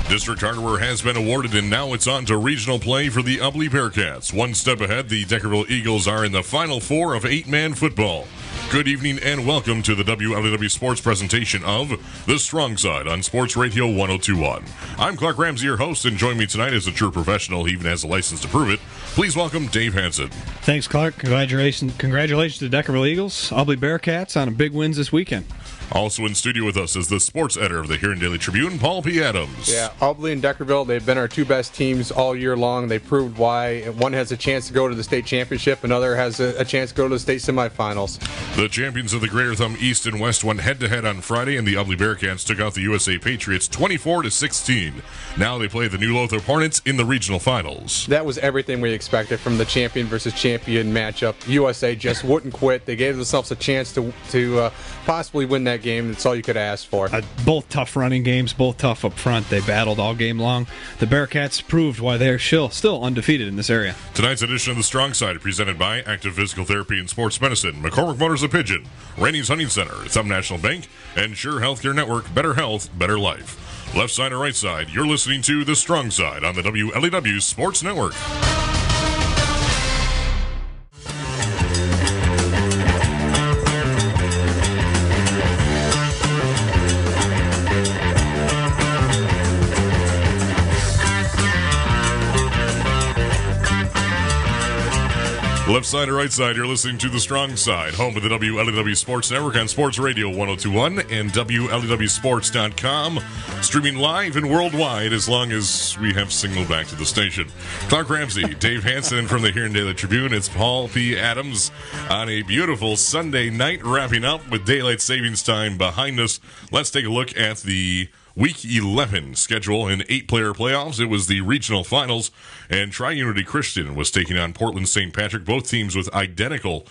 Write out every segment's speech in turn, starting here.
District Hardware has been awarded, and now it's on to regional play for the Ubly Bearcats. One step ahead, the Deckerville Eagles are in the Final Four of 8-man football. Good evening and welcome to the WLEW Sports presentation of The Strong Side on Sports Radio 1021. I'm Clark Ramsey, your host, and join me tonight as a true professional. He even has a license to prove it. Please welcome Dave Hansen. Thanks, Clark. Congratulations to the Deckerville Eagles, Ubly Bearcats on big wins this weekend. Also in studio with us is the sports editor of the Huron Daily Tribune, Paul P. Adams. Yeah, Ubly and Deckerville, they've been our two best teams all year long. They proved why. One has a chance to go to the state championship, another has a chance to go to the state semifinals. The champions of the Greater Thumb East and West went head-to-head on Friday, and the Ubly Bearcats took out the USA Patriots 24-16. Now they play the New Lothrop Hornets in the regional finals. That was everything we expected from the champion versus champion matchup. USA just wouldn't quit. They gave themselves a chance to possibly win that game. That's all you could ask for. Both tough running games, both tough up front. They battled all game long. The Bearcats proved why they're still undefeated in this area. Tonight's edition of The Strong Side presented by Active Physical Therapy and Sports Medicine, McCormick Motors of Pigeon, Rainey's Hunting Center, Thumb National Bank, and Sure Healthcare Network. Better health, better life. Left side or right side, you're listening to The Strong Side on the WLEW Sports Network. Left side or right side, you're listening to The Strong Side, home of the WLEW Sports Network on Sports Radio 1021 and WLEWSports.com. Streaming live and worldwide as long as we have signal back to the station. Clark Ramsey, Dave Hansen from the Huron Daily Tribune. It's Paul P. Adams on a beautiful Sunday night, wrapping up with daylight savings time behind us. Let's take a look at the Week 11 schedule in 8-player playoffs. It was the regional finals, and Tri-Unity Christian was taking on Portland St. Patrick. Both teams with identical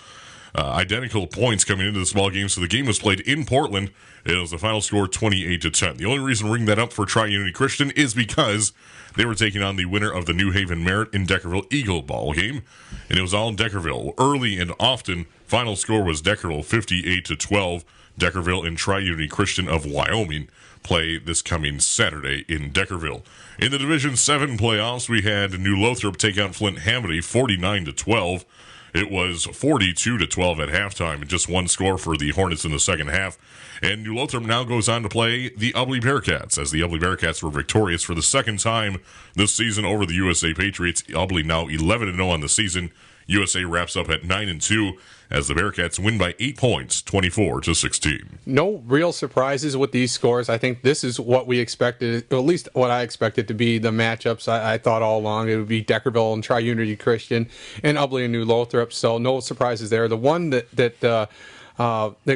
points coming into this ball game. So the game was played in Portland. It was the final score 28-10. The only reason we're bringing that up for Tri-Unity Christian is because they were taking on the winner of the New Haven Merit in Deckerville Eagle ball game, and it was all in Deckerville. Early and often, final score was Deckerville 58-12. Deckerville and Tri-Unity Christian of Wyoming play this coming Saturday in Deckerville. In the Division 7 playoffs, we had New Lothrop take on Flint Hamady 49-12. It was 42-12 at halftime, and just one score for the Hornets in the second half. And New Lothrop now goes on to play the Ubly Bearcats, as the Ubly Bearcats were victorious for the second time this season over the USA Patriots. Ubly now 11-0 on the season. USA wraps up at 9-2 as the Bearcats win by 8 points, 24-16. No real surprises with these scores. I think this is what we expected, or at least what I expected to be the matchups. I thought all along it would be Deckerville and Tri-Unity Christian and Ubly and New Lothrop, so no surprises there. The one that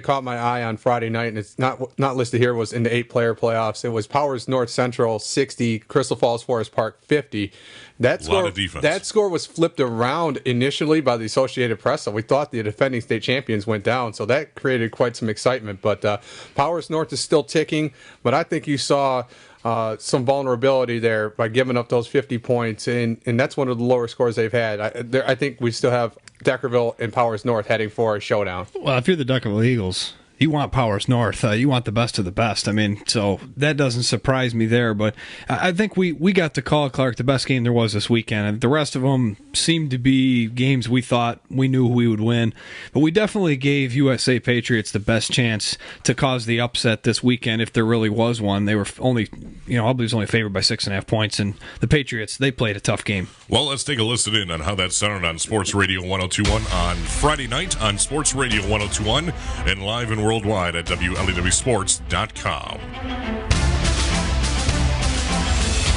caught my eye on Friday night, and it's not listed here, was in the 8-player playoffs. It was Powers North Central 60, Crystal Falls Forest Park 50. That score was flipped around initially by the Associated Press, so we thought the defending state champions went down, so that created quite some excitement. But Powers North is still ticking, but I think you saw some vulnerability there by giving up those 50 points, and that's one of the lower scores they've had. I think we still have Deckerville and Powers North heading for a showdown. Well, if you're the Deckerville Eagles, you want Powers North. You want the best of the best. I mean, so that doesn't surprise me there. But I think we got to call, Clark, the best game there was this weekend. And the rest of them seemed to be games we thought we knew we would win. But we definitely gave USA Patriots the best chance to cause the upset this weekend if there really was one. They were only, Ubly was only favored by 6.5 points. And the Patriots, they played a tough game. Well, let's take a listen in on how that sounded on Sports Radio 1021 on Friday night on Sports Radio 1021 and live and worldwide at WLEWSports.com.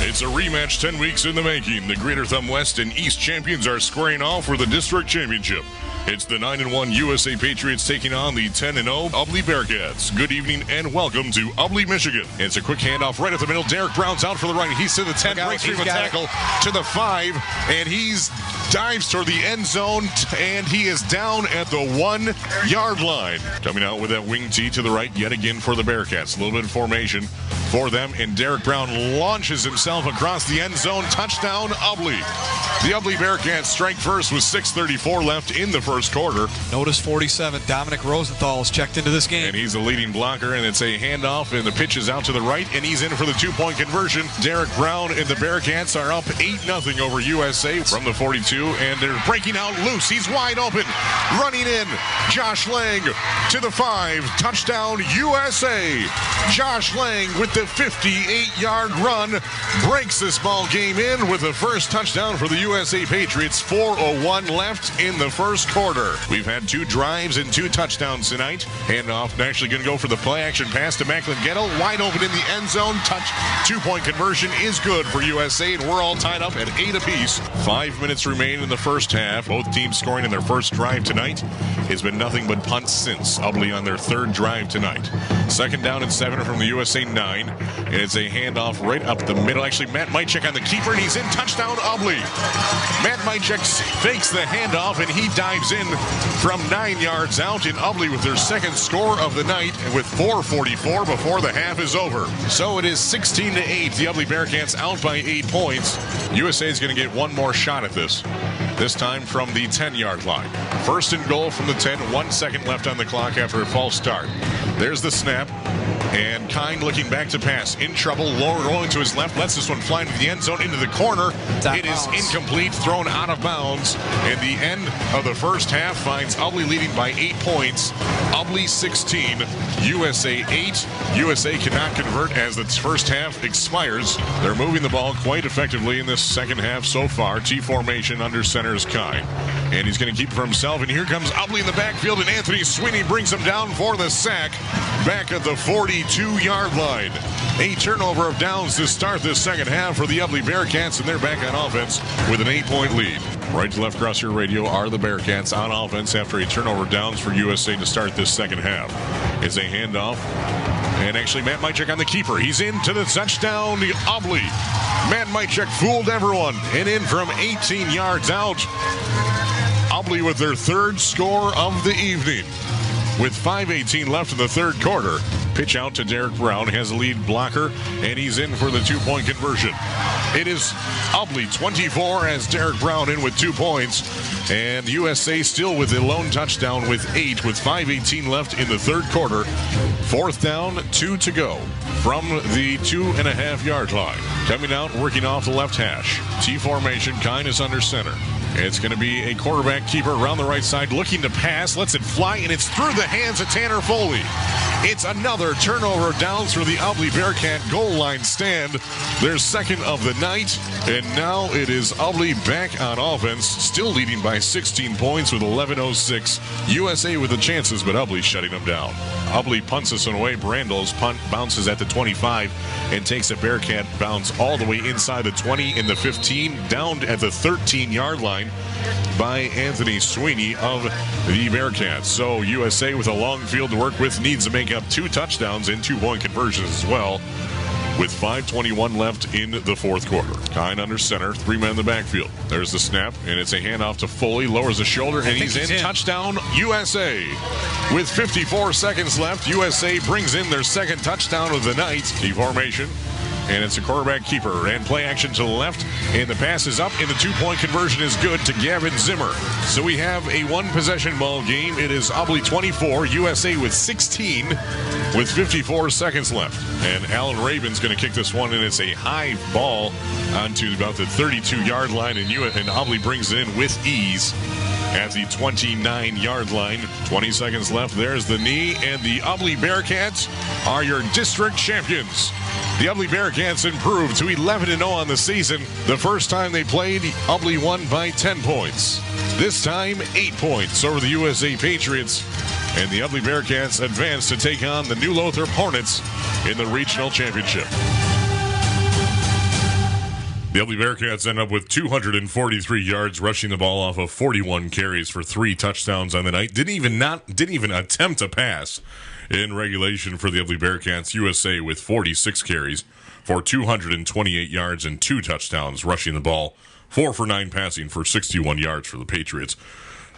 It's a rematch 10 weeks in the making. The Greater Thumb West and East champions are squaring off for the district championship. It's the 9-1 USA Patriots taking on the 10-0 Ubly Bearcats. Good evening and welcome to Ubly, Michigan. It's a quick handoff right at the middle. Derek Brown's out for the right. He's to the 10, breaks through a tackle to the 5, and he's dives toward the end zone, and he is down at the 1-yard line. Coming out with that wing tee to the right yet again for the Bearcats. A little bit of formation for them, and Derek Brown launches himself handoff across the end zone. Touchdown, Ubly. The Ubly Bearcats strike first with 6:34 left in the first quarter. Notice 47, Dominic Rosenthal is checked into this game. And he's the leading blocker, and it's a handoff, and the pitch is out to the right, and he's in for the two-point conversion. Derek Brown and the Bearcats are up 8-0 over USA from the 42, and they're breaking out loose. He's wide open, running in. Josh Lang to the 5. Touchdown, USA. Josh Lang with the 58-yard run breaks this ball game in with the first touchdown for the USA Patriots. 4:01 left in the first quarter. We've had 2 drives and 2 touchdowns tonight. Handoff, actually going to go for the play-action pass to Macklin Gettle. Wide open in the end zone. Two-point conversion is good for USA, and we're all tied up at 8 apiece. 5 minutes remain in the first half. Both teams scoring in their first drive tonight. It's been nothing but punts since. Ubly on their third drive tonight. 2nd down and 7 from the USA 9. And it's a handoff right up the middle. Actually, Matt Mychek on the keeper, and he's in. Touchdown, Ubly. Matt Mychek fakes the handoff, and he dives in from 9 yards out. In Ubly with their second score of the night with 4:44 before the half is over. So it is 16-8. The Ubly Bearcats out by 8 points. USA is going to get one more shot at this time from the 10-yard line. First and goal from the 10, 1 second left on the clock after a false start. There's the snap, and Kind looking back to pass. In trouble, rolling to his left, lets this one fly into the end zone, into the corner. It is incomplete, thrown out of bounds, and the end of the first half finds Ubly leading by 8 points. Ubly 16, USA 8. USA cannot convert as the first half expires. They're moving the ball quite effectively in this second half so far. T formation under center is Kind, and he's going to keep it for himself, and here comes Ubly in the backfield, and Anthony Sweeney brings him down for the sack back at the 42-yard line. A turnover of downs to start this second half for the Ubly Bearcats, and they're back on offense with an 8-point lead. Right to left across your radio are the Bearcats on offense after a turnover downs for USA to start this second half. It's a handoff, and actually Matt Mychek on the keeper. He's into the touchdown, the Ubly. Matt Mychek fooled everyone and in from 18 yards out. Ubly with their third score of the evening. With 5:18 left in the third quarter, pitch out to Derek Brown, has a lead blocker, and he's in for the two-point conversion. It is Ubly 24 as Derek Brown in with 2 points, and USA still with a lone touchdown with 8 with 5:18 left in the third quarter. 4th down, 2 to go from the 2.5-yard line. Coming out, working off the left hash. T formation, Kind is under center. It's going to be a quarterback keeper around the right side looking to pass, lets it fly, and it's through the hands of Tanner Foley. It's another turnover of downs for the Ubly Bearcat goal line stand, their second of the night, and now it is Ubly back on offense, still leading by 16 points with 11:06. USA with the chances, but Ubly shutting them down. Ubly punts this one away. Brandel's punt bounces at the 25 and takes a Bearcat bounce all the way inside the 20 and the 15, down at the 13-yard line by Anthony Sweeney of the Bearcats. So USA with a long field to work with needs to make up 2 touchdowns and 2-point conversions as well, with 5:21 left in the fourth quarter. Kind under center, 3 men in the backfield. There's the snap, and it's a handoff to Foley, lowers the shoulder, and he's in. Touchdown, USA. With 54 seconds left, USA brings in their second touchdown of the night. T formation. And it's a quarterback keeper and play action to the left, and the pass is up, and the 2-point conversion is good to Gavin Zimmer. So we have a 1-possession ball game. It is Ubly 24, USA with 16 with 54 seconds left. And Alan Rabin's going to kick this one, and it's a high ball onto about the 32-yard line, and Ubly brings it in with ease at the 29-yard line. 20 seconds left. There's the knee, and the Ubly Bearcats are your district champions. The Ubly Bearcats improved to 11-0 on the season. The first time they played, Ubly won by 10 points. This time, 8 points over the USA Patriots. And the Ubly Bearcats advance to take on the New Lothrop Hornets in the regional championship. The Ubly Bearcats end up with 243 yards, rushing the ball off of 41 carries for 3 touchdowns on the night. Didn't even attempt a pass in regulation for the Ubly Bearcats. USA with 46 carries for 228 yards and 2 touchdowns, rushing the ball. 4 for 9 passing for 61 yards for the Patriots.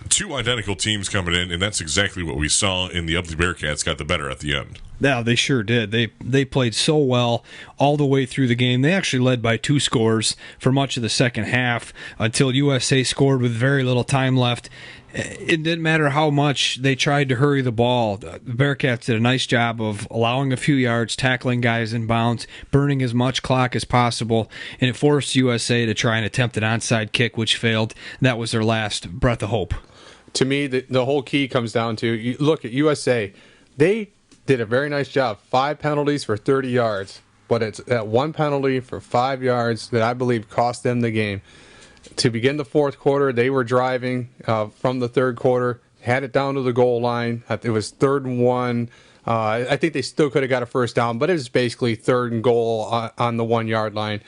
2 identical teams coming in, and that's exactly what we saw in the Ubly Bearcats got the better at the end. Yeah, they sure did. They played so well all the way through the game. They actually led by 2 scores for much of the second half until USA scored with very little time left. It didn't matter how much they tried to hurry the ball. The Bearcats did a nice job of allowing a few yards, tackling guys in bounds, burning as much clock as possible, and it forced USA to try and attempt an onside kick, which failed. That was their last breath of hope. To me, the whole key comes down to, you look at USA. They did a very nice job. 5 penalties for 30 yards. But it's that one penalty for 5 yards that I believe cost them the game. To begin the fourth quarter, they were driving from the third quarter, had it down to the goal line. It was 3rd and 1. I think they still could have got a first down, but it was basically 3rd and goal on the 1 yard line.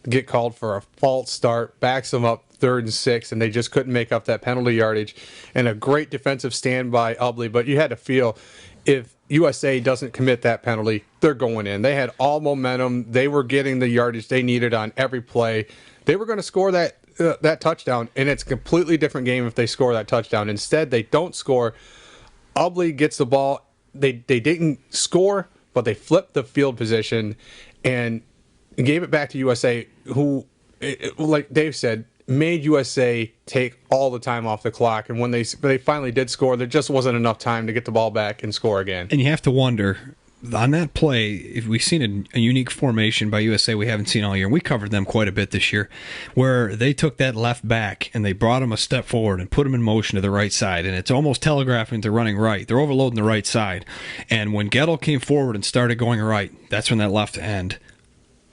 Get called for a false start, backs them up 3rd and 6, and they just couldn't make up that penalty yardage. And a great defensive stand by Ubley, but you had to feel if USA doesn't commit that penalty, they're going in. They had all momentum. They were getting the yardage they needed on every play. They were going to score that touchdown, and it's a completely different game if they score that touchdown. Instead, they don't score. Ubley gets the ball. They didn't score, but they flipped the field position and gave it back to USA, who, like Dave said, made USA take all the time off the clock. And when they finally did score, there just wasn't enough time to get the ball back and score again. And you have to wonder, on that play, if we've seen a unique formation by USA we haven't seen all year. We covered them quite a bit this year, where they took that left back and they brought him a step forward and put him in motion to the right side. And it's almost telegraphing they're running right. They're overloading the right side. And when Gettle came forward and started going right, that's when that left end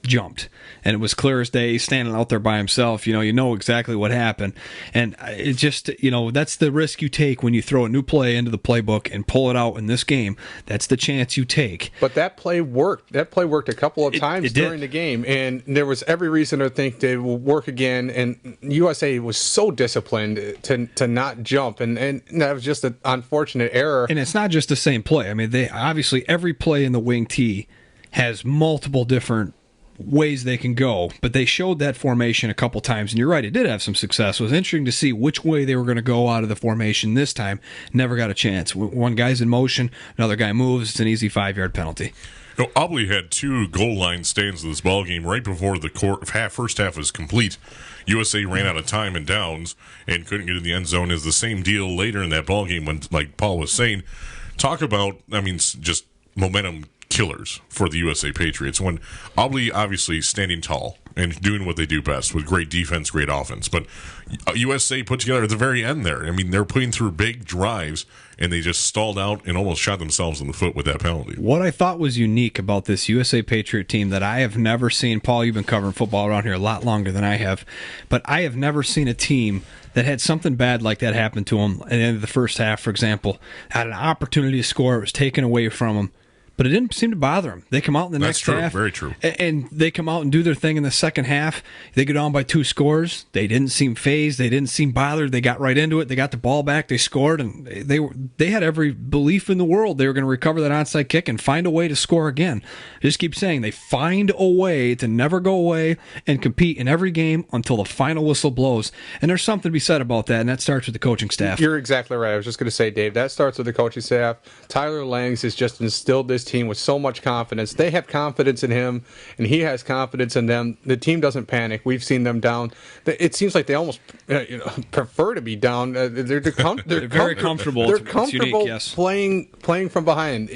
jumped, and it was clear as day. He's standing out there by himself. You know exactly what happened, and it just, that's the risk you take when you throw a new play into the playbook and pull it out in this game. That's the chance you take. But that play worked. That play worked a couple of times during the game, and there was every reason to think they would work again. And USA was so disciplined to not jump, and that was just an unfortunate error. And it's not just the same play. I mean, they obviously, every play in the wing T has multiple different ways they can go, but they showed that formation a couple times, and you're right, it did have some success. It was interesting to see which way they were going to go out of the formation this time. Never got a chance. One guy's in motion, another guy moves, it's an easy 5-yard penalty. Ubley had 2 goal line stands in this ball game right before the first half was complete. USA ran out of time and downs and couldn't get in the end zone. Is the same deal later in that ball game when, like Paul was saying, talk about, just momentum killers for the USA Patriots. When Ubley obviously standing tall and doing what they do best with great defense, great offense, but USA put together at the very end there. I mean, they're putting through big drives, and they just stalled out and almost shot themselves in the foot with that penalty. What I thought was unique about this USA Patriot team that I have never seen, Paul, you've been covering football around here a lot longer than I have, but I have never seen a team that had something bad like that happen to them at the end of the first half, for example, had an opportunity to score, it was taken away from them. But it didn't seem to bother them. They come out in the next half. Very true. And they come out and do their thing in the second half. They go down by 2 scores. They didn't seem fazed. They didn't seem bothered. They got right into it. They got the ball back. They scored, and they had every belief in the world they were going to recover that onside kick and find a way to score again. I just keep saying they find a way to never go away and compete in every game until the final whistle blows. And there's something to be said about that, and that starts with the coaching staff. You're exactly right. I was just going to say, Dave, that starts with the coaching staff. Tyler Langs has just instilled this team with so much confidence. They have confidence in him, and he has confidence in them. The team doesn't panic. We've seen them down. It seems like they almost prefer to be down. They're very comfortable. They're comfortable unique, yes. playing from behind.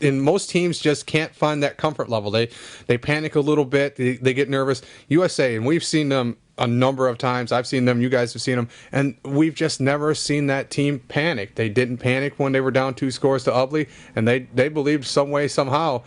And most teams just can't find that comfort level. They panic a little bit. They get nervous. USA, and we've seen them a number of times. I've seen them. You guys have seen them. And we've just never seen that team panic. They didn't panic when they were down 2 scores to Ubley, and they believed some way, somehow,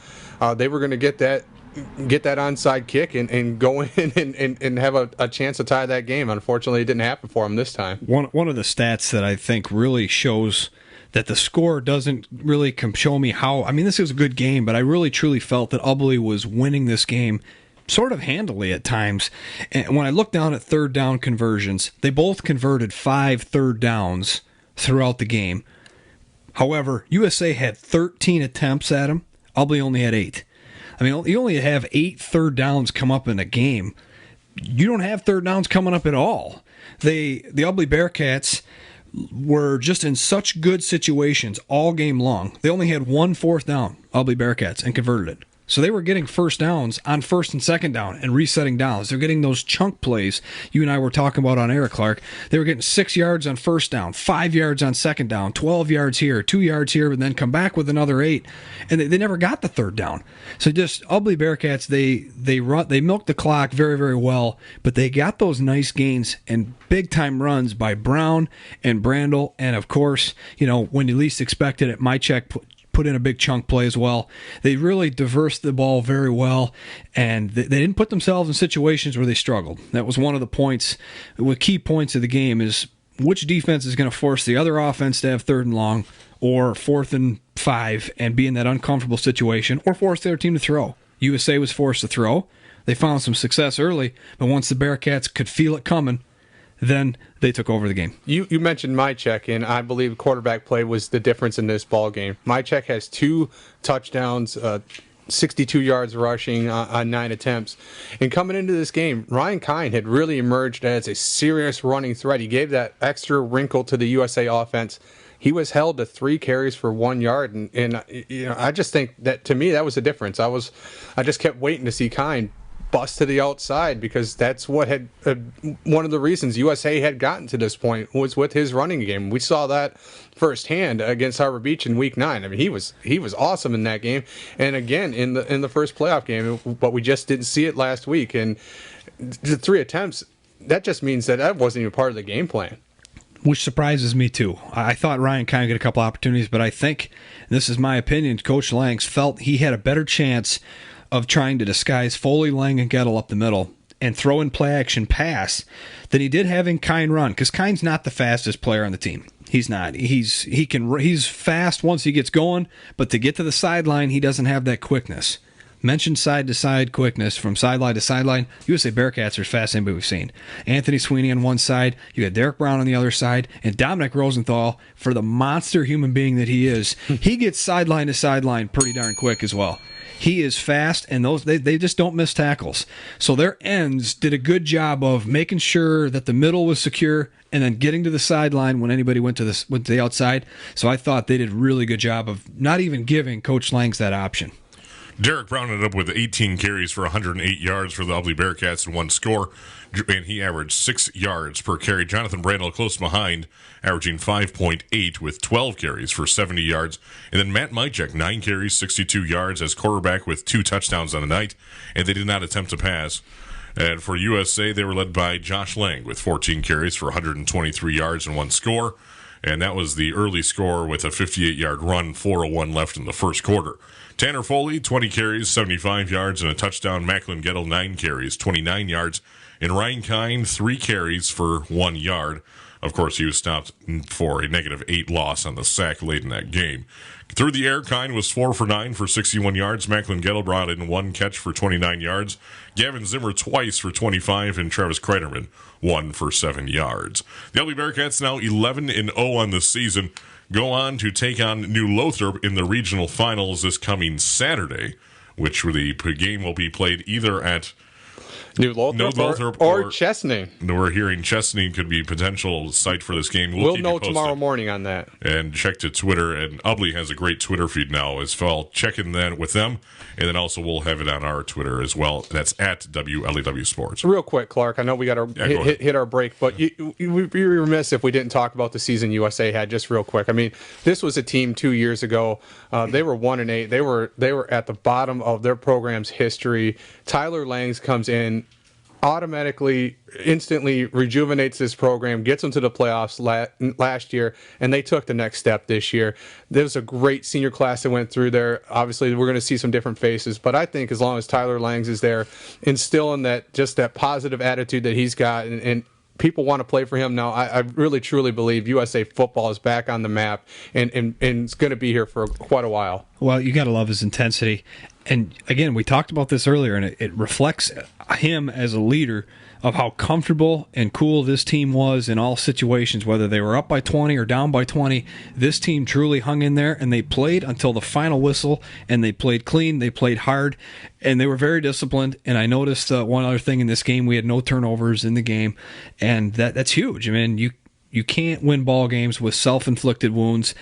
they were going to get that onside kick and go in and have a chance to tie that game. Unfortunately, it didn't happen for them this time. One of the stats that I think really shows that the score doesn't really show me how... I mean, this was a good game, but I really truly felt that Ubley was winning this game sort of handily at times. And when I look down at third down conversions, they both converted 5 third downs throughout the game. However, USA had 13 attempts at them. Ubley only had 8. I mean, you only have 8 third downs come up in a game. You don't have third downs coming up at all. The Ubley Bearcats were just in such good situations all game long. They only had 1 4th down, Albany Bearcats, and converted it. So they were getting first downs on first and second down and resetting downs. They're getting those chunk plays you and I were talking about on Eric Clark. They were getting 6 yards on first down, 5 yards on second down, 12 yards here, 2 yards here, and then come back with another 8. And they never got the third down. So just Albany Bearcats, they milked the clock very, very well, but they got those nice gains and big time runs by Brown and Brandel, and of course, when you least expected it, Mychek put in a big chunk play as well. They really diversed the ball very well, and they didn't put themselves in situations where they struggled. That was one of the points, key points of the game, is which defense is going to force the other offense to have 3rd and long or 4th and 5 and be in that uncomfortable situation, or force their team to throw. USA was forced to throw. They found some success early, but once the Bearcats could feel it coming, then they took over the game. You mentioned Mychek, and I believe quarterback play was the difference in this ball game. Mychek has 2 touchdowns, 62 yards rushing on 9 attempts. And coming into this game, Ryan Kine had really emerged as a serious running threat. He gave that extra wrinkle to the USA offense. He was held to 3 carries for 1 yard, and I just think that, to me, that was the difference. I just kept waiting to see Kine bust to the outside, because that's what had one of the reasons USA had gotten to this point was with his running game. We saw that firsthand against Harbor Beach in Week 9. I mean, he was awesome in that game, and again in the first playoff game. But we just didn't see it last week. And the 3 attempts, that just means that wasn't even part of the game plan. Which surprises me too. I thought Ryan kind of get a couple opportunities, but I think, and this is my opinion, Coach Langs felt he had a better chance of trying to disguise Foley, Lang, and Gettle up the middle and throw in play action pass than he did having Kine run, because Kine's not the fastest player on the team. He's not. He's fast once he gets going, but to get to the sideline, he doesn't have that quickness. Mentioned side-to-side quickness from sideline to sideline. USA Bearcats are as fast as anybody we've seen. Anthony Sweeney on one side, you got Derek Brown on the other side, and Dominic Rosenthal, for the monster human being that he is, he gets sideline to sideline pretty darn quick as well. He is fast, and they just don't miss tackles. So their ends did a good job of making sure that the middle was secure and then getting to the sideline when anybody went to the outside. So I thought they did a really good job of not even giving Coach Langs that option. Derek Brown ended up with 18 carries for 108 yards for the Albany Bearcats and 1 score, and he averaged 6 yards per carry. Jonathan Brandel close behind, averaging 5.8 with 12 carries for 70 yards. And then Matt Mychek, 9 carries, 62 yards as quarterback with 2 touchdowns on the night, and they did not attempt to pass. And for USA, they were led by Josh Lang with 14 carries for 123 yards and 1 score. And that was the early score with a 58-yard run, 4:01 left in the first quarter. Tanner Foley, 20 carries, 75 yards, and a touchdown. Macklin Gettle, 9 carries, 29 yards. And Ryan Kine, 3 carries for 1 yard. Of course, he was stopped for a -8 loss on the sack late in that game. Through the air, Kine was 4 for 9 for 61 yards. Macklin Gettle brought in 1 catch for 29 yards. Gavin Zimmer twice for 25, and Travis Kreiderman 1 for 7 yards. The Albany Bearcats now 11-0 on the season. Go on to take on New Lothrop in the regional finals this coming Saturday, which the game will be played either at New Lothrop or Chesaning. We're hearing Chesaning could be a potential site for this game. We'll know tomorrow morning on that. And check to Twitter, and Ubly has a great Twitter feed now as well. Check in that with them, and then also we'll have it on our Twitter as well. That's at WLEW Sports. Real quick, Clark, I know we got to hit our break, but we'd be remiss if we didn't talk about the season USA had just real quick. I mean, this was a team 2 years ago. They were 1-8. They were at the bottom of their program's history. Tyler Langs comes in, automatically, instantly rejuvenates this program, gets them to the playoffs last year, and they took the next step this year. There was a great senior class that went through there. Obviously, we're going to see some different faces, but I think as long as Tyler Langs is there, instilling that positive attitude that he's got, and people want to play for him now. I really, truly believe USA football is back on the map, and it's going to be here for quite a while. Well, you got to love his intensity. And again, we talked about this earlier, and it reflects him as a leader of how comfortable and cool this team was in all situations, whether they were up by 20 or down by 20. This team truly hung in there, and they played until the final whistle, and they played clean, they played hard, and they were very disciplined. And I noticed one other thing in this game, we had no turnovers in the game, and that's huge. I mean, You can't win ball games with self-inflicted wounds.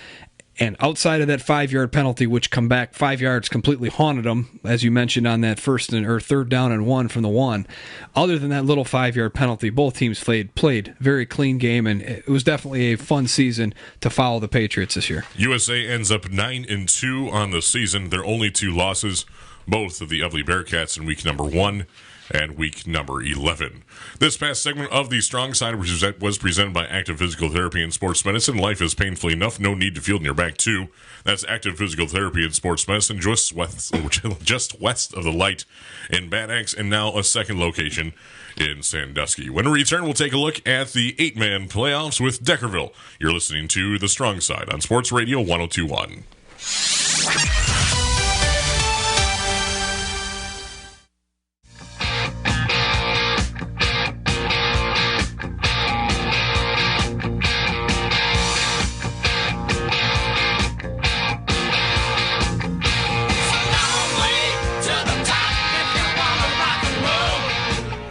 And outside of that 5-yard penalty, which come back 5 yards completely haunted them, as you mentioned on that third down and 1 from the 1. Other than that little 5-yard penalty, both teams played very clean game, and it was definitely a fun season to follow the Patriots this year. USA ends up 9-2 on the season. Their only 2 losses, both of the Ugly Bearcats in week number 1 and week number 11. This past segment of the Strong Side was presented by Active Physical Therapy and Sports Medicine. Life is painfully enough. No need to feel in your back, too. That's Active Physical Therapy and Sports Medicine, just west of the light in Bad Axe, and now a second location in Sandusky. When we return, we'll take a look at the 8-man playoffs with Deckerville. You're listening to The Strong Side on Sports Radio 102.1.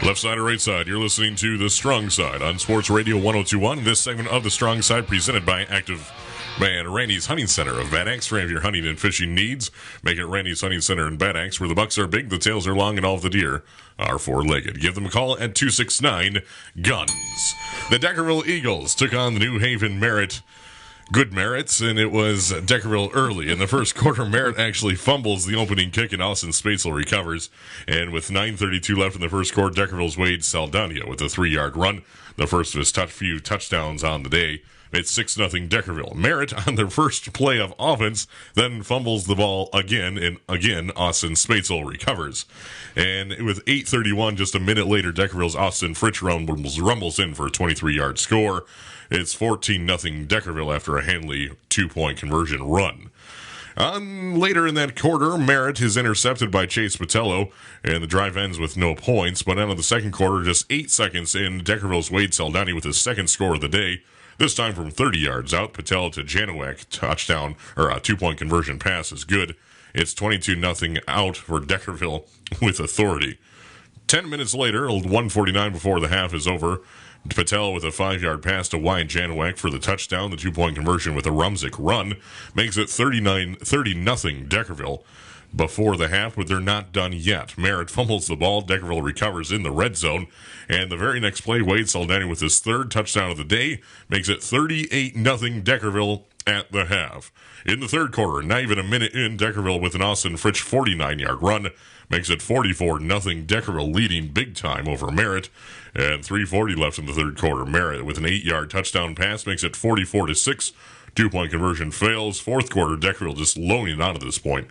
Left side or right side, you're listening to The Strong Side on Sports Radio 102.1. This segment of The Strong Side presented by Randy's Hunting Center of Bad Axe. For your hunting and fishing needs, make it Randy's Hunting Center in Bad Axe, where the bucks are big, the tails are long, and all of the deer are 4-legged. Give them a call at 269-GUNS. The Deckerville Eagles took on the New Haven Merit. Good Merits, and it was Deckerville early. In the first quarter, Merritt actually fumbles the opening kick, and Austin Spatzel recovers. And with 9:32 left in the first quarter, Deckerville's Wade Saldana with a 3-yard run, the first of his few touchdowns on the day. It's 6-0 Deckerville. Merritt on their first play of offense, then fumbles the ball again, and again, Austin Spatzel recovers. And with 8:31, just a minute later, Deckerville's Austin Fritsch rumbles in for a 23-yard score. It's 14-0 Deckerville after a Hanley 2-point conversion run. Later in that quarter, Merritt is intercepted by Chase Patello, and the drive ends with no points. But out of the second quarter, just 8 seconds in, Deckerville's Wade Saldana with his second score of the day. This time from 30 yards out, Patello to Janowak, touchdown, or a 2-point conversion pass is good. It's 22-0 out for Deckerville with authority. 10 minutes later, 1:49 before the half is over, Patel with a 5-yard pass to Wyatt Janowak for the touchdown. The 2-point conversion with a Rumzik run makes it 30-0 Deckerville before the half, but they're not done yet. Merritt fumbles the ball. Deckerville recovers in the red zone. And the very next play, Wade Saldana with his third touchdown of the day makes it 38-0 Deckerville at the half. In the third quarter, not even a minute in, Deckerville with an Austin Fritsch 49-yard run makes it 44-0 Deckerville, leading big time over Merritt. And 3:40 left in the third quarter. Merritt with an 8-yard touchdown pass makes it 44-6. 2-point conversion fails. Fourth quarter, Deckerville just loaning out at this point.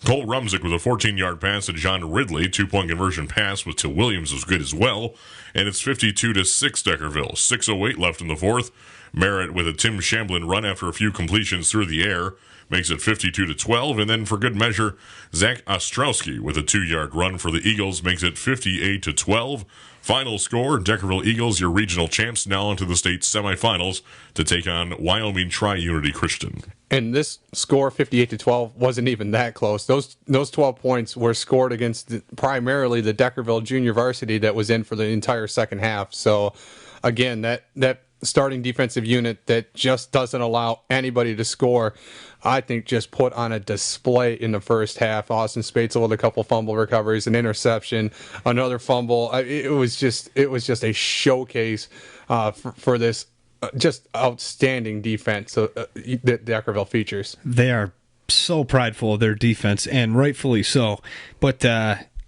Cole Rumzik with a 14-yard pass to John Ridley. 2-point conversion pass with Till Williams was good as well. And it's 52-6 Deckerville. 6:08 left in the fourth. Merritt with a Tim Shamblin run after a few completions through the air makes it 52-12. And then for good measure, Zach Ostrowski with a 2-yard run for the Eagles makes it 58-12. Final score, Deckerville Eagles, your regional champs, now into the state semifinals to take on Wyoming Tri-Unity Christian. And this score, 58-12, wasn't even that close. Those 12 points were scored against primarily the Deckerville junior varsity that was in for the entire second half. So, again, that starting defensive unit that just doesn't allow anybody to score, I think just put on a display in the first half. Austin Spatzel with a couple fumble recoveries, an interception, another fumble. It was just a showcase for this just outstanding defense that Deckerville features. They are so prideful of their defense, and rightfully so. But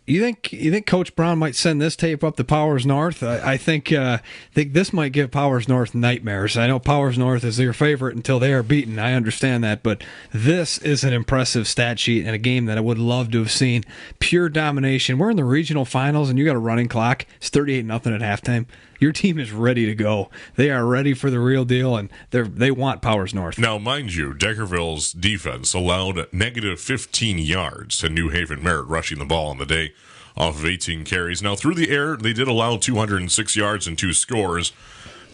you think Coach Brown might send this tape up to Powers North? I think this might give Powers North nightmares. I know Powers North is their favorite until they are beaten. I understand that, but this is an impressive stat sheet and a game that I would love to have seen. Pure domination. We're in the regional finals, and you got a running clock. It's 38-0 at halftime. Your team is ready to go. They are ready for the real deal, and they want Powers North. Now, mind you, Deckerville's defense allowed negative 15 yards to New Haven Merit rushing the ball on the day off of 18 carries. Now, through the air, they did allow 206 yards and 2 scores,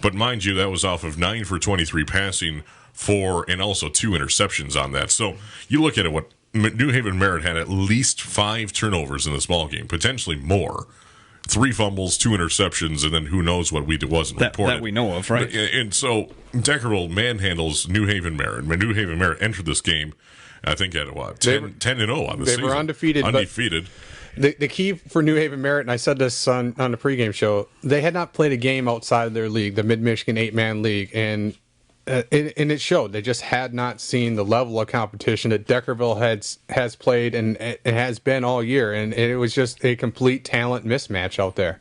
but mind you, that was off of 9 for 23 passing and also 2 interceptions on that. So you look at it, what New Haven Merit had at least 5 turnovers in this ball game, potentially more. 3 fumbles, 2 interceptions, and then who knows what wasn't reported. That we know of, right? And so Deckerville manhandles New Haven Merritt. When New Haven Merritt entered this game, I think at what, 10-0 on the season. They were undefeated. Undefeated. The key for New Haven Merritt, and I said this on the pregame show, they had not played a game outside of their league, the Mid-Michigan 8-man league, and it showed. They just had not seen the level of competition that Deckerville has played and has been all year, and it was just a complete talent mismatch out there.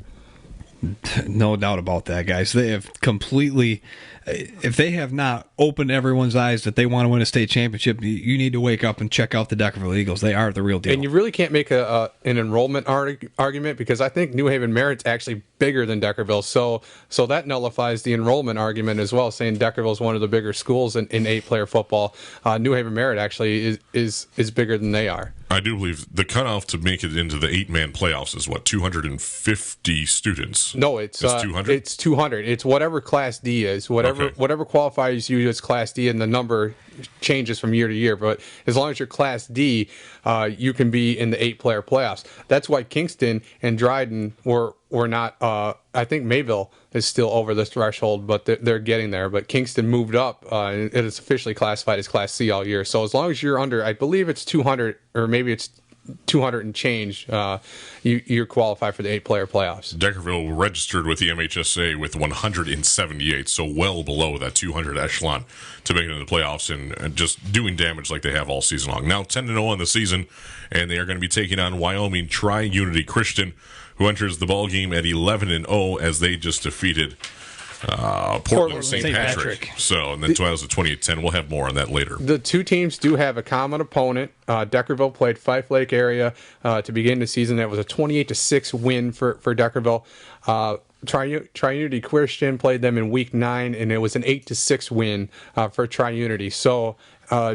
No doubt about that, guys. They have completely, if they have not opened everyone's eyes that they want to win a state championship, you need to wake up and check out the Deckerville Eagles. They are the real deal. And you really can't make an enrollment argument, because I think New Haven Merritt's actually bigger than Deckerville. So that nullifies the enrollment argument as well, saying Deckerville is one of the bigger schools in 8-player football. New Haven Merritt actually is bigger than they are. I do believe the cutoff to make it into the 8-man playoffs is what, 250 students? No, it's 200. It's 200. It's whatever Class D is, whatever qualifies you as Class D, and the number changes from year to year. But as long as you're Class D, you can be in the 8-player playoffs. That's why Kingston and Dryden were not. I think Mayville is still over this threshold, but they're getting there. But Kingston moved up, and it is officially classified as Class C all year. So as long as you're under, I believe it's 200, or maybe it's 200 and change, you're qualified for the 8-player playoffs. Deckerville registered with the MHSA with 178, so well below that 200 echelon to make it into the playoffs and just doing damage like they have all season long. Now 10-0 on the season, and they are going to be taking on Wyoming Tri-Unity Christian, who enters the ball game at 11-0 as they just defeated Portland St. Patrick. So, and then 2010. We'll have more on that later. The two teams do have a common opponent. Deckerville played Fife Lake area to begin the season. That was a 28-6 win for Deckerville. Tri-Unity Christian played them in week 9, and it was an 8-6 win for Tri-Unity. So,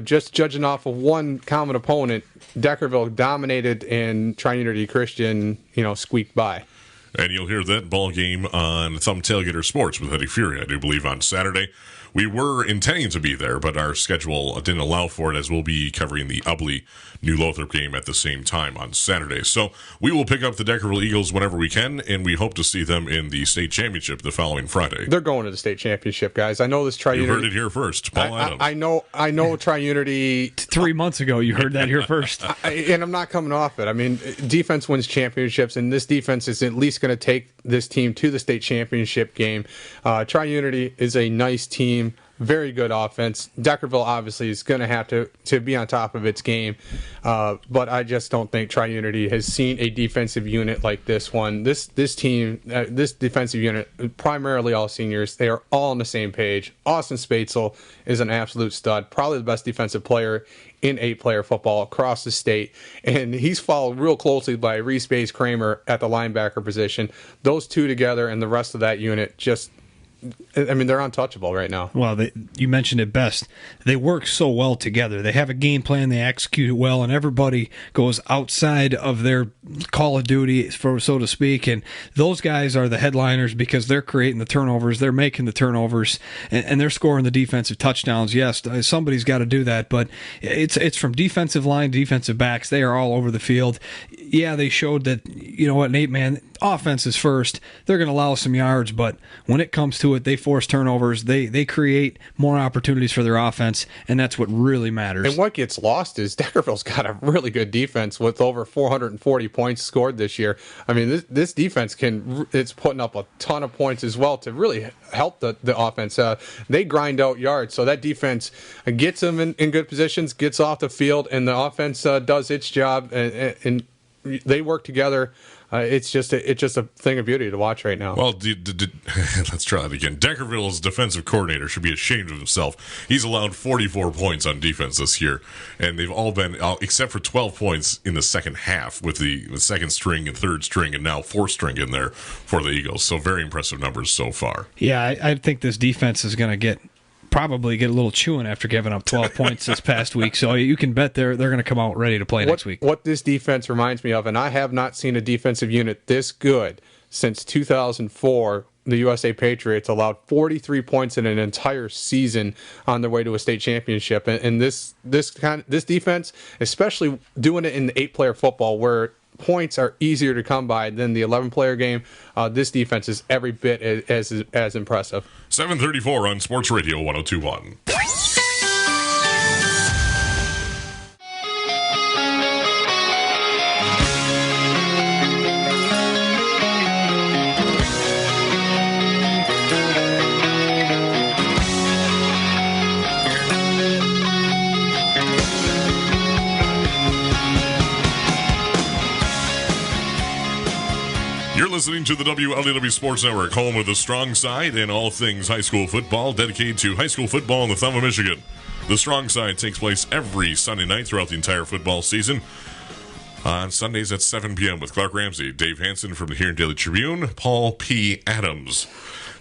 just judging off of one common opponent, Deckerville dominated, and Tri-Unity Christian, squeaked by. And you'll hear that ball game on Thumb Tailgater Sports with Eddie Fury, I do believe, on Saturday. We were intending to be there, but our schedule didn't allow for it, as we'll be covering the Ubley New Lothrop game at the same time on Saturday. So we will pick up the Deckerville Eagles whenever we can, and we hope to see them in the state championship the following Friday. They're going to the state championship, guys. I know this Tri-Unity. You heard it here first. Paul Adams. I know Tri-Unity. 3 months ago, you heard that here first. And I'm not coming off it. I mean, defense wins championships, and this defense is at least going to take this team to the state championship game. Tri-Unity is a nice team. Very good offense. Deckerville obviously is going to have to be on top of its game, but I just don't think Tri-Unity has seen a defensive unit like this one. This team, this defensive unit, primarily all seniors, they are all on the same page. Austin Spatzel is an absolute stud, probably the best defensive player in 8-player football across the state, and he's followed real closely by Reese Bays Kramer at the linebacker position. Those two together and the rest of that unit just, I mean, they're untouchable right now. Well, you mentioned it best. They work so well together. They have a game plan, they execute it well, and everybody goes outside of their call of duty, so to speak, and those guys are the headliners because they're creating the turnovers, they're making the turnovers, and they're scoring the defensive touchdowns. Yes, somebody's got to do that, but it's from defensive line, defensive backs. They are all over the field. Yeah, they showed that, an 8-man offense is first. They're going to allow some yards, but when it comes to it, they force turnovers. They create more opportunities for their offense, and that's what really matters. And what gets lost is Deckerville's got a really good defense with over 440 points scored this year. I mean, this defense it's putting up a ton of points as well to really help the offense. They grind out yards, so that defense gets them in good positions, gets off the field, and the offense does its job, and they work together. It's just a thing of beauty to watch right now. Well, let's try that again. Deckerville's defensive coordinator should be ashamed of himself. He's allowed 44 points on defense this year, and they've all been, except for 12 points in the second half with the second string and third string, and now fourth string in there for the Eagles. So very impressive numbers so far. Yeah, I think this defense is going to probably get a little chewing after giving up 12 points this past week. So you can bet they're going to come out ready to play next week. What this defense reminds me of, and I have not seen a defensive unit this good since 2004. The USA Patriots allowed 43 points in an entire season on their way to a state championship. And this defense, especially doing it in the 8-player football where points are easier to come by than the 11-player game. This defense is every bit as impressive. 7:34 on Sports Radio 102.1. You're listening to the WLEW Sports Network, home of the Strong Side and all things high school football, dedicated to high school football in the thumb of Michigan. The Strong Side takes place every Sunday night throughout the entire football season. On Sundays at 7 p.m. with Clark Ramsey, Dave Hanson from the Huron Daily Tribune, Paul P. Adams.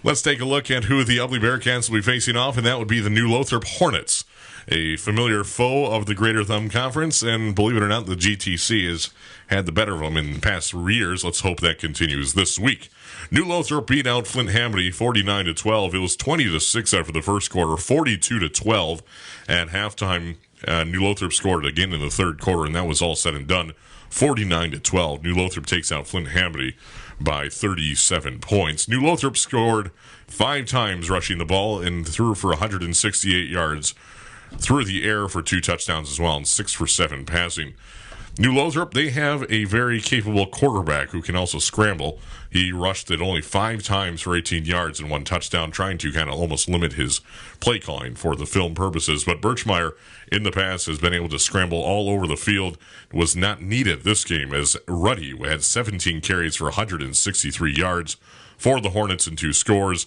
Let's take a look at who the Ubly Bearcats will be facing off, and that would be the New Lothrop Hornets, a familiar foe of the Greater Thumb Conference, and believe it or not, the GTC has had the better of them in the past 3 years. Let's hope that continues this week. New Lothrop beat out Flint Hamady 49-12. It was 20-6 after the first quarter, 42-12 at halftime. New Lothrop scored again in the third quarter, and that was all said and done. 49-12. New Lothrop takes out Flint Hamady by 37 points. New Lothrop scored 5 times rushing the ball and threw for 168 yards through the air for 2 touchdowns as well, and 6 for 7 passing. New Lothrop, they have a very capable quarterback who can also scramble. He rushed it only 5 times for 18 yards and 1 touchdown, trying to kind of almost limit his play calling for the film purposes. But Birchmeyer, in the past, has been able to scramble all over the field. It was not needed this game, as Ruddy had 17 carries for 163 yards for the Hornets and 2 scores.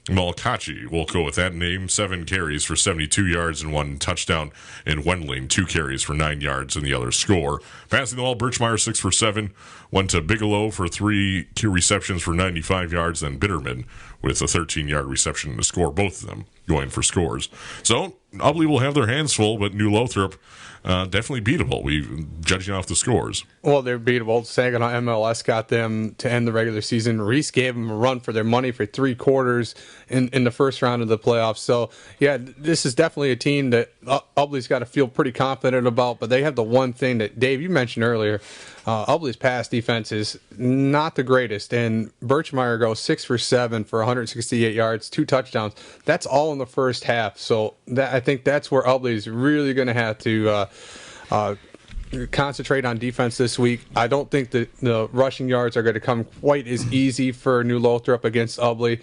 Malkachi, we'll go with that name, 7 carries for 72 yards and 1 touchdown. And Wendling, 2 carries for 9 yards and the other score. Passing the ball, Birchmeyer 6 for 7. Went to Bigelow for 3 key receptions for 95 yards. Then Bitterman with a 13-yard reception to score, both of them going for scores. So, Ubly will have their hands full, but New Lothrop definitely beatable, judging off the scores. Well, they're beatable. Saginaw MLS got them to end the regular season. Reese gave them a run for their money for 3 quarters in the first round of the playoffs. So, yeah, this is definitely a team that Ubly's got to feel pretty confident about, but they have the one thing that, Dave, you mentioned earlier. Ubly's pass defense is not the greatest, and Birchmeyer goes 6 for 7 for 168 yards, 2 touchdowns. That's all in the first half. So I think that's where Ubly's really going to have to concentrate on defense this week. I don't think that the rushing yards are going to come quite as easy for New Lothrop against Ubly.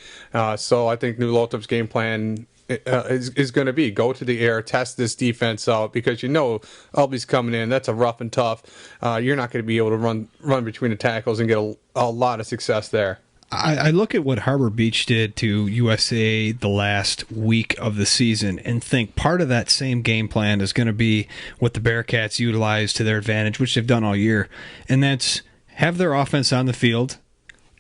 So I think New Lothrop's game plan is going to be go to the air, test this defense out, because Ubly's coming in. That's a rough and tough. You're not going to be able to run between the tackles and get a lot of success there. I look at what Harbor Beach did to USA the last week of the season and think part of that same game plan is going to be what the Bearcats utilize to their advantage, which they've done all year, and that's have their offense on the field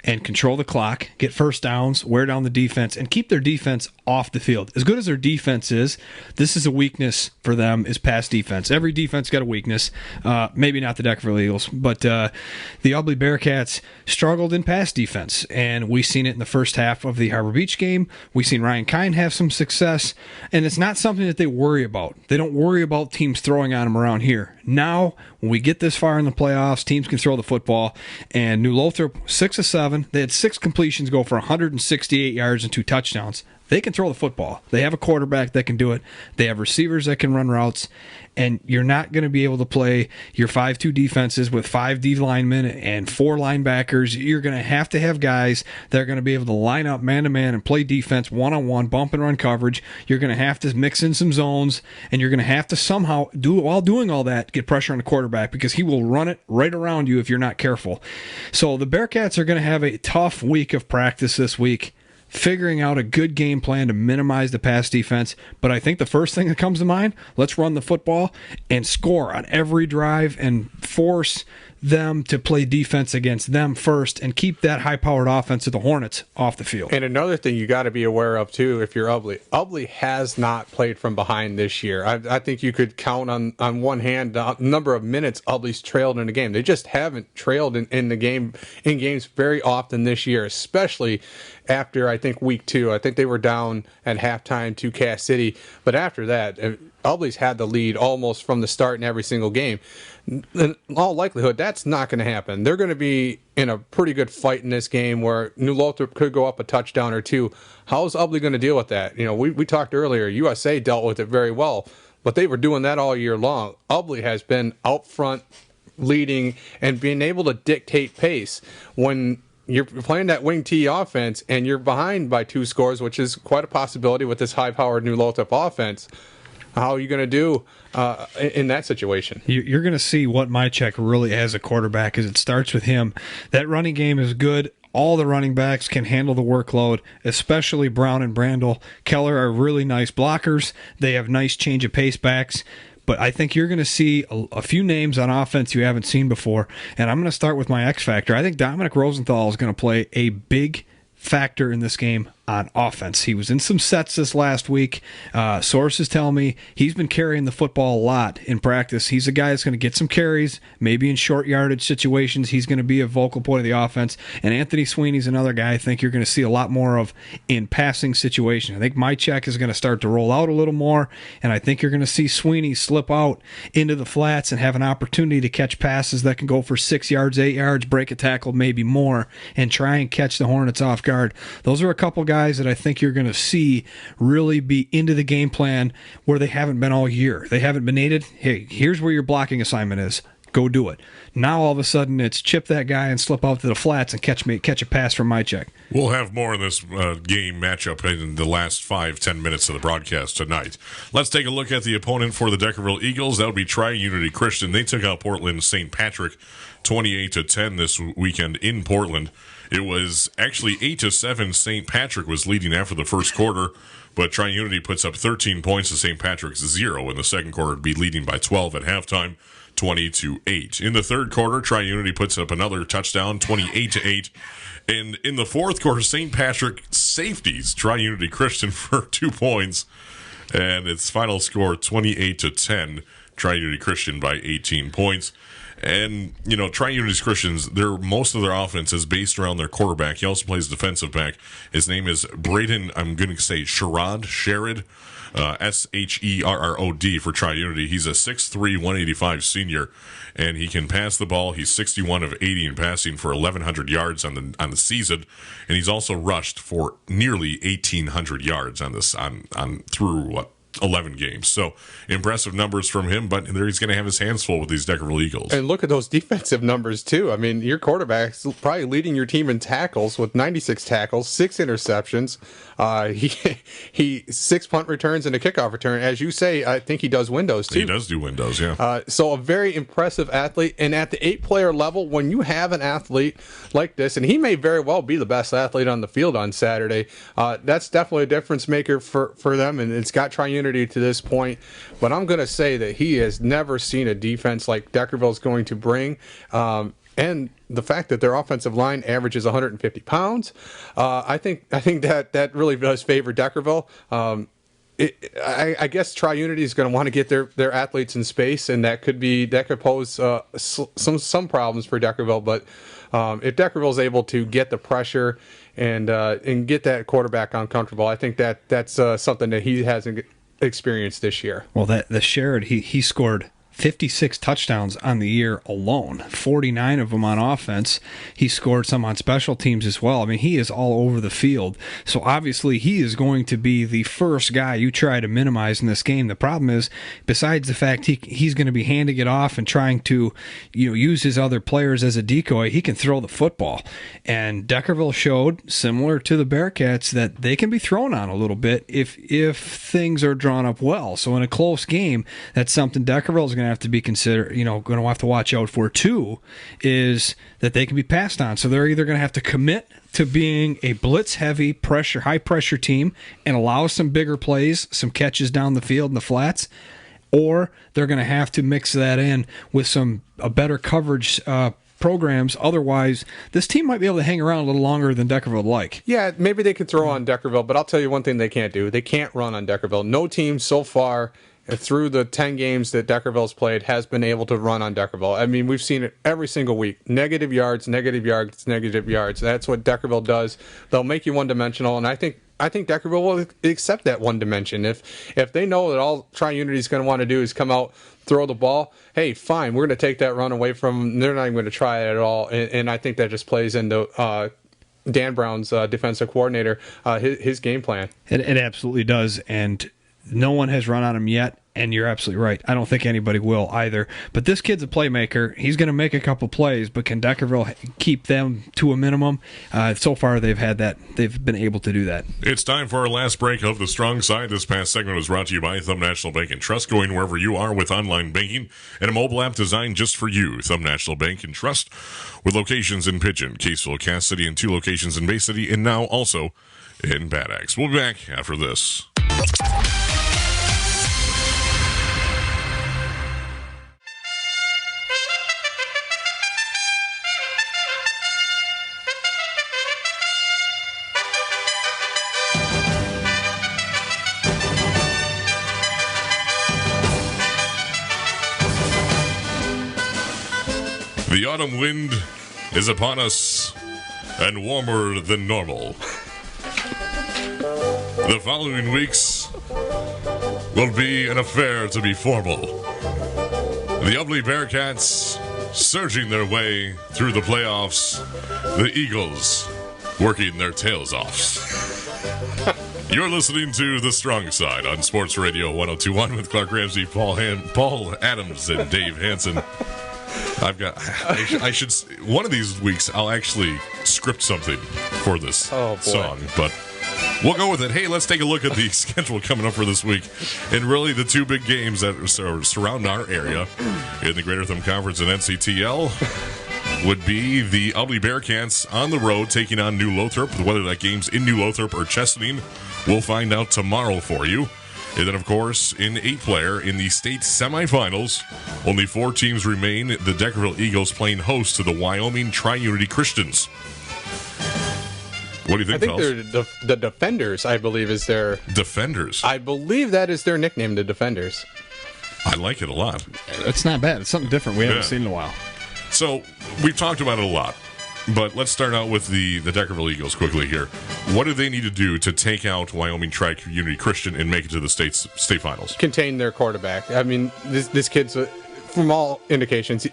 and control the clock, get first downs, wear down the defense, and keep their defense off the field. As good as their defense is, this is a weakness for them, is pass defense. Every defense got a weakness. Maybe not the Deckerville Eagles, but the Ubly Bearcats struggled in pass defense, and we've seen it in the first half of the Harbor Beach game. We've seen Ryan Kine have some success, and it's not something that they worry about. They don't worry about teams throwing on them around here. Now, when we get this far in the playoffs, teams can throw the football, and New Lothrop, 6 of 7. They had 6 completions go for 168 yards and 2 touchdowns. They can throw the football. They have a quarterback that can do it. They have receivers that can run routes. And you're not going to be able to play your 5-2 defenses with 5 D linemen and 4 linebackers. You're going to have guys that are going to be able to line up man-to-man and play defense one-on-one, bump and run coverage. You're going to have to mix in some zones, and you're going to have to somehow, while doing all that, get pressure on the quarterback, because he will run it right around you if you're not careful. So the Bearcats are going to have a tough week of practice this week, figuring out a good game plan to minimize the pass defense. But I think the first thing that comes to mind, let's run the football and score on every drive and force them to play defense against them first and keep that high-powered offense of the Hornets off the field. And another thing you got to be aware of, too, if you're Ubly. Ubly has not played from behind this year. I think you could count on one hand the number of minutes Ubly's trailed in a game. They just haven't trailed in games very often this year, especially after, I think, week 2. I think they were down at halftime to Cass City. But after that, Ubly's had the lead almost from the start in every single game. In all likelihood, that's not going to happen. They're going to be in a pretty good fight in this game where New Lothrop could go up a touchdown or two. How's Ubley going to deal with that? We talked earlier, USA dealt with it very well, but they were doing that all year long. Ubley has been out front leading and being able to dictate pace. When you're playing that wing T offense and you're behind by 2 scores, which is quite a possibility with this high-powered New Lothrop offense, how are you going to do in that situation? You're going to see what Mychek really as a quarterback is. It starts with him. That running game is good. All the running backs can handle the workload, especially Brown and Brandel. Keller are really nice blockers. They have nice change of pace backs. But I think you're going to see a few names on offense you haven't seen before. And I'm going to start with my X factor. I think Dominic Rosenthal is going to play a big factor in this game on offense. He was in some sets this last week. Sources tell me he's been carrying the football a lot in practice. He's a guy that's going to get some carries, maybe in short yardage situations. He's going to be a vocal point of the offense. And Anthony Sweeney's another guy I think you're going to see a lot more of in passing situations. I think Mychek is going to start to roll out a little more, and I think you're going to see Sweeney slip out into the flats and have an opportunity to catch passes that can go for 6 yards, 8 yards, break a tackle, maybe more, and try and catch the Hornets off guard. Those are a couple guys that I think you're going to see really be into the game plan where they haven't been all year. They haven't been aided. Hey, here's where your blocking assignment is. Go do it. Now all of a sudden it's chip that guy and slip out to the flats and catch a pass from Mychek. We'll have more of this game matchup in the last 5-10 minutes of the broadcast tonight. Let's take a look at the opponent for the Deckerville Eagles. That would be Tri-Unity Christian. They took out Portland St. Patrick 28-10 this weekend in Portland. It was actually 8-7. St. Patrick was leading after the first quarter, but Tri-Unity puts up 13 points to St. Patrick's 0 in the second quarter to be leading by 12 at halftime, 20-8. In the third quarter, Tri-Unity puts up another touchdown, 28-8. And in the fourth quarter, St. Patrick safeties Tri-Unity Christian for 2 points, and its final score 28-10. Tri-Unity Christian by 18 points. And, Tri-Unity Christians, most of their offense is based around their quarterback. He also plays defensive back. His name is Braden, I'm going to say Sherrod, Sherrod for Tri-Unity. He's a 6'3", 185 senior, and he can pass the ball. He's 61 of 80 in passing for 1,100 yards on the season, and he's also rushed for nearly 1,800 yards through 11 games. So impressive numbers from him, but he's going to have his hands full with these Deckerville Eagles. And look at those defensive numbers too. I mean, your quarterback's probably leading your team in tackles with 96 tackles, 6 interceptions. He 6 punt returns and a kickoff return. As you say, I think he does windows too. He does do windows, yeah. So a very impressive athlete. And at the 8-player level, when you have an athlete like this, and he may very well be the best athlete on the field on Saturday, that's definitely a difference maker for them. And it's got Tri-Unity to this point. But I'm going to say that he has never seen a defense like Deckerville is going to bring. And the fact that their offensive line averages 150 pounds, I think that really does favor Deckerville. I guess Tri-Unity is going to want to get their athletes in space, and that could pose some problems for Deckerville. But if Deckerville is able to get the pressure and get that quarterback uncomfortable, I think that's something that he hasn't experienced this year. Well, the Sherrod, he scored 56 touchdowns on the year alone, 49 of them on offense. He scored some on special teams as well. I mean, he is all over the field. So obviously he is going to be the first guy you try to minimize in this game. The problem is, besides the fact he's going to be handing it off and trying to use his other players as a decoy, he can throw the football. And Deckerville showed, similar to the Bearcats, that they can be thrown on a little bit if things are drawn up well. So in a close game, that's something Deckerville is going to have to be considered, going to have to watch out for too, is that they can be passed on. So they're either going to have to commit to being a blitz-heavy, high pressure team and allow some bigger plays, some catches down the field in the flats, or they're going to have to mix that in with a better coverage programs. Otherwise, this team might be able to hang around a little longer than Deckerville would like. Yeah, maybe they could throw on Deckerville, but I'll tell you one thing they can't do. They can't run on Deckerville. No team so far through the 10 games that Deckerville's played has been able to run on Deckerville. I mean, we've seen it every single week. Negative yards, negative yards, negative yards. That's what Deckerville does. They'll make you one-dimensional, and I think Deckerville will accept that one dimension. If they know that all Tri-Unity is going to want to do is come out, throw the ball, hey, fine, we're going to take that run away from them. They're not even going to try it at all, and I think that just plays into Dan Brown's defensive coordinator, his game plan. It absolutely does, and no one has run on him yet, and you're absolutely right. I don't think anybody will either. But this kid's a playmaker. He's going to make a couple plays, but can Deckerville keep them to a minimum? So far, they've had that. They've been able to do that. It's time for our last break of The Strong Side. This past segment was brought to you by Thumb National Bank and Trust, going wherever you are with online banking and a mobile app designed just for you. Thumb National Bank and Trust, with locations in Pigeon, Caseville, Cass City, and 2 locations in Bay City, and now also in Bad Axe. We'll be back after this. The autumn wind is upon us and warmer than normal. The following weeks will be an affair to be formal. The Ubly Bearcats surging their way through the playoffs. The Eagles working their tails off. You're listening to The Strong Side on Sports Radio 102.1 with Clark Ramsey, Paul Adams, and Dave Hansen. I should one of these weeks I'll actually script something for this song, but we'll go with it. Hey, let's take a look at the schedule coming up for this week, and really the 2 big games that surround our area in the Greater Thumb Conference and NCTL would be the Ubly Bearcats on the road taking on New Lothrop. Whether that game's in New Lothrop or Chesaning, we'll find out tomorrow for you. And then, of course, in 8-player in the state semifinals, only 4 teams remain. The Deckerville Eagles playing host to the Wyoming Tri-Unity Christians. What do you think, I think they're the Defenders, I believe, is their... Defenders? I believe that is their nickname, the Defenders. I like it a lot. It's not bad. It's something different we haven't seen in a while. So, we've talked about it a lot. But let's start out with the Deckerville Eagles quickly here. What do they need to do to take out Wyoming Tri-Unity Christian and make it to the state finals? Contain their quarterback. I mean, this kid's, from all indications,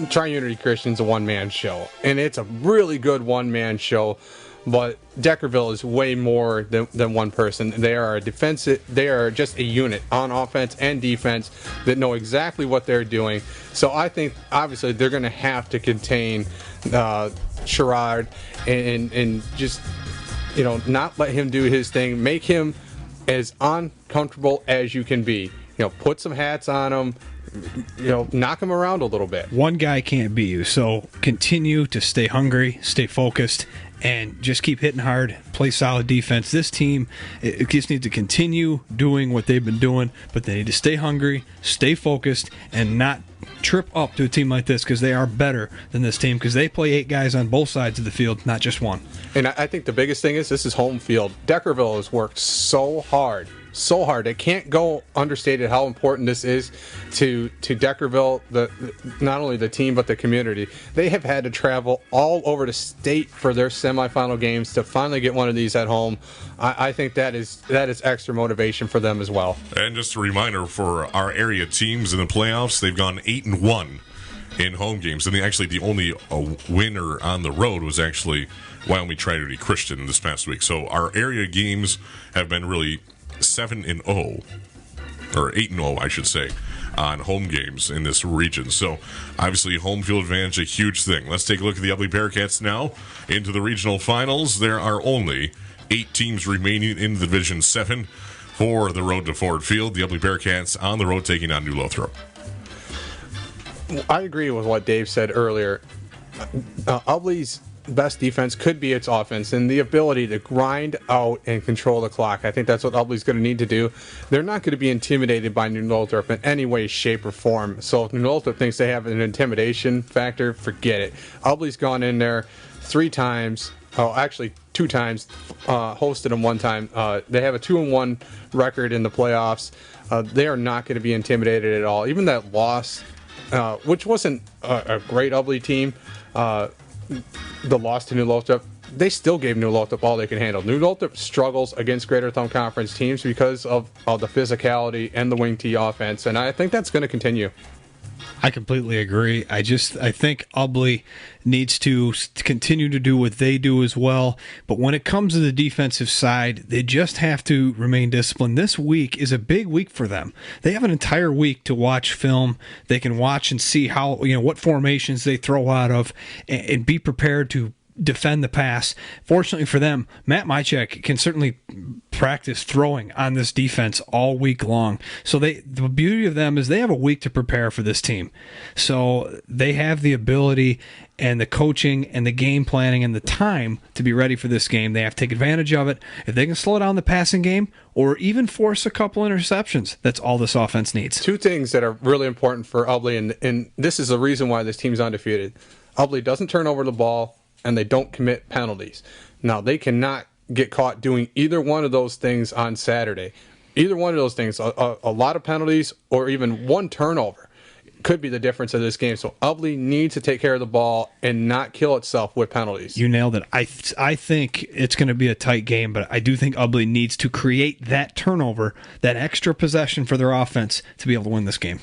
Tri-Unity Christian's a one-man show. And it's a really good one-man show. But Deckerville is way more than one person. They are a defensive. They are just a unit on offense and defense that know exactly what they're doing. So I think obviously they're going to have to contain Sherrod and just not let him do his thing. Make him as uncomfortable as you can be. Put some hats on him. Knock him around a little bit. One guy can't beat you, so continue to stay hungry, stay focused, and just keep hitting hard, play solid defense. This team, it just needs to continue doing what they've been doing, but they need to stay hungry, stay focused, and not trip up to a team like this, because they are better than this team, because they play 8 guys on both sides of the field, not just one. And I think the biggest thing is this is home field. Deckerville has worked so hard. It can't go understated how important this is to Deckerville, not only the team but the community. They have had to travel all over the state for their semifinal games to finally get one of these at home. I think that is extra motivation for them as well. And just a reminder for our area teams in the playoffs, they've gone 8-1 in home games, and the only winner on the road was actually Wyoming Tri-Unity Christian this past week. So our area games have been really 7-0, or 8-0, I should say, on home games in this region. So, obviously, home field advantage, a huge thing. Let's take a look at the Ubly Bearcats now into the regional finals. There are only 8 teams remaining in Division 7 for the road to Ford Field. The Ubly Bearcats on the road taking on New Lothrop. I agree with what Dave said earlier. Ubly's best defense could be its offense and the ability to grind out and control the clock. I think that's what Ubly's going to need to do. They're not going to be intimidated by New Lothrop in any way, shape, or form. So if New Lothrop thinks they have an intimidation factor, forget it. Ubly's gone in there 3 times. Oh, actually 2 2 times, hosted them 1 time. They have a 2-1 record in the playoffs. They are not going to be intimidated at all. Even that loss, which wasn't a great Ubly team, the loss to New Lothrop, they still gave New Lothrop all they can handle. New Lothrop struggles against Greater Thumb Conference teams because of the physicality and the wing tee offense, and I think that's going to continue. I completely agree. I think Ubly needs to continue to do what they do as well. But when it comes to the defensive side, they just have to remain disciplined. This week is a big week for them. They have an entire week to watch film. They can watch and see how, what formations they throw out of and be prepared to defend the pass. Fortunately for them, Matt Mychek can certainly practice throwing on this defense all week long. So the beauty of them is they have a week to prepare for this team. So they have the ability and the coaching and the game planning and the time to be ready for this game. They have to take advantage of it. If they can slow down the passing game or even force a couple interceptions, that's all this offense needs. 2 things that are really important for Ubly, and this is the reason why this team's undefeated. Ubly doesn't turn over the ball, and they don't commit penalties. Now, they cannot get caught doing either one of those things on Saturday. Either one of those things, a lot of penalties or even 1 turnover, could be the difference of this game. So Ubly needs to take care of the ball and not kill itself with penalties. You nailed it. I think it's going to be a tight game, but I do think Ubly needs to create that turnover, that extra possession for their offense to be able to win this game.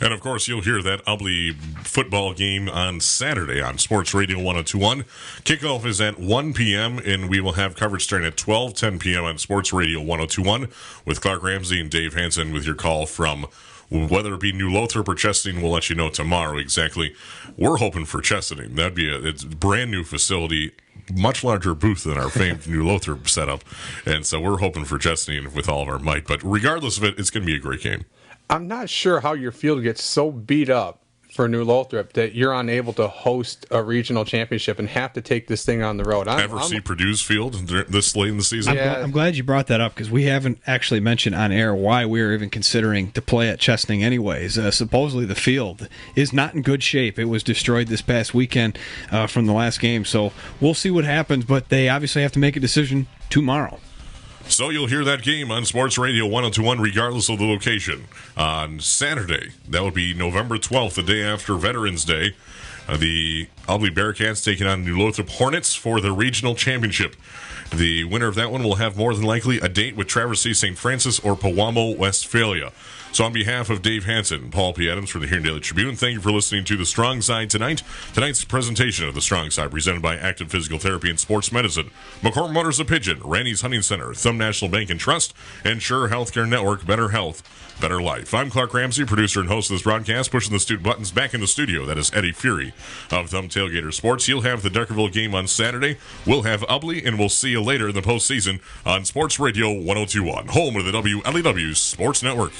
And, of course, you'll hear that Ubly football game on Saturday on Sports Radio 102.1. Kickoff is at 1 p.m., and we will have coverage starting at 10 p.m. on Sports Radio 102.1 with Clark Ramsey and Dave Hansen with your call from whether it be New Lothrop or Chesaning. We'll let you know tomorrow exactly. We're hoping for Chesaning. That'd be it's a brand-new facility, much larger booth than our famed New Lothrop setup, and so we're hoping for Chesaning with all of our might. But regardless of it, it's going to be a great game. I'm not sure how your field gets so beat up for New Lothrop that you're unable to host a regional championship and have to take this thing on the road. Ever see Purdue's field this late in the season? I'm glad you brought that up because we haven't actually mentioned on air why we're even considering to play at Chesaning anyways. Supposedly the field is not in good shape. It was destroyed this past weekend from the last game, so we'll see what happens, but they obviously have to make a decision tomorrow. So you'll hear that game on Sports Radio 102.1 regardless of the location. On Saturday, that would be November 12th, the day after Veterans Day, the Ubly Bearcats taking on New Lothrop Hornets for the regional championship. The winner of that one will have more than likely a date with Traverse City St. Francis or Pewamo, Westphalia. So on behalf of Dave Hansen and Paul P. Adams for the Huron Daily Tribune, thank you for listening to The Strong Side tonight. Tonight's presentation of The Strong Side presented by Active Physical Therapy and Sports Medicine, McCormick Motors of Pigeon, Randy's Hunting Center, Thumb National Bank and Trust, and Sure Healthcare Network, Better Health, Better Life. I'm Clark Ramsey, producer and host of this broadcast, pushing the student buttons back in the studio. That is Eddie Fury of Thumb Tailgater Sports. He'll have the Deckerville game on Saturday. We'll have Ubly, and we'll see you later in the postseason on Sports Radio 102.1, home of the WLEW Sports Network.